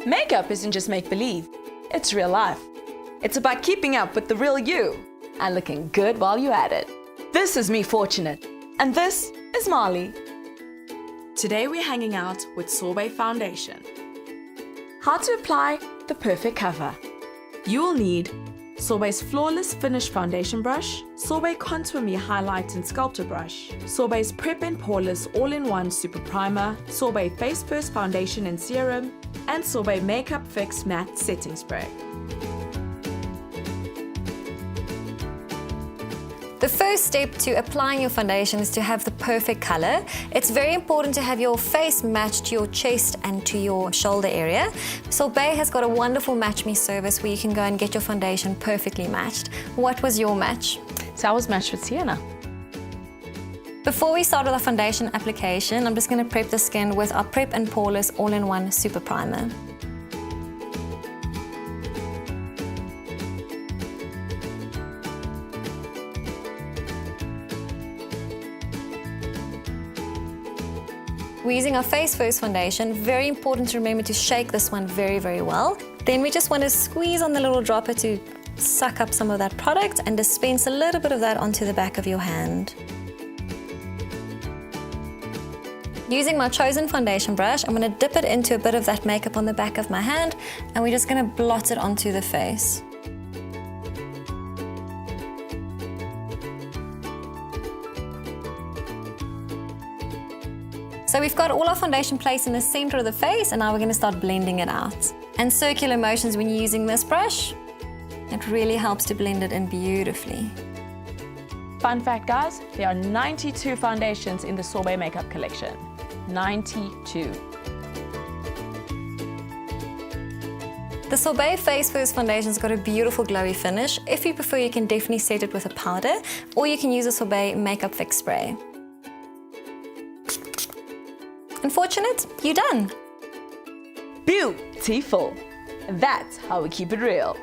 Makeup isn't just make-believe, it's real life. It's about keeping up with the real you and looking good while you're at it. This is me, Fortunate, and this is Marley. Today we're hanging out with Sorbet Foundation. How to apply the perfect cover. You will need Sorbet's Flawless Finish Foundation Brush, Sorbet Contour Me Highlight and Sculptor Brush, Sorbet's Prep and Poreless All-in-One Super Primer, Sorbet Face First Foundation and Serum, and Sorbet Makeup Fix Matte Setting Spray. The first step to applying your foundation is to have the perfect color. It's very important to have your face matched to your chest and to your shoulder area. Sorbet has got a wonderful Match Me service where you can go and get your foundation perfectly matched. What was your match? So I was matched with Sienna. Before we start with our foundation application, I'm just going to prep the skin with our Prep and Poreless All-in-One Super Primer. We're using our Face First foundation. Very important to remember to shake this one very, very well. Then we just want to squeeze on the little dropper to suck up some of that product and dispense a little bit of that onto the back of your hand. Using my chosen foundation brush, I'm going to dip it into a bit of that makeup on the back of my hand, and we're just going to blot it onto the face. So we've got all our foundation placed in the center of the face, and now we're going to start blending it out. And circular motions when you're using this brush, it really helps to blend it in beautifully. Fun fact, guys, there are 92 foundations in the Sorbet Makeup collection. 92. The Sorbet Face First foundation's got a beautiful glowy finish. If you prefer, you can definitely set it with a powder, or you can use a Sorbet Makeup Fix spray. Unfortunate, you're done. Beautiful. That's how we keep it real.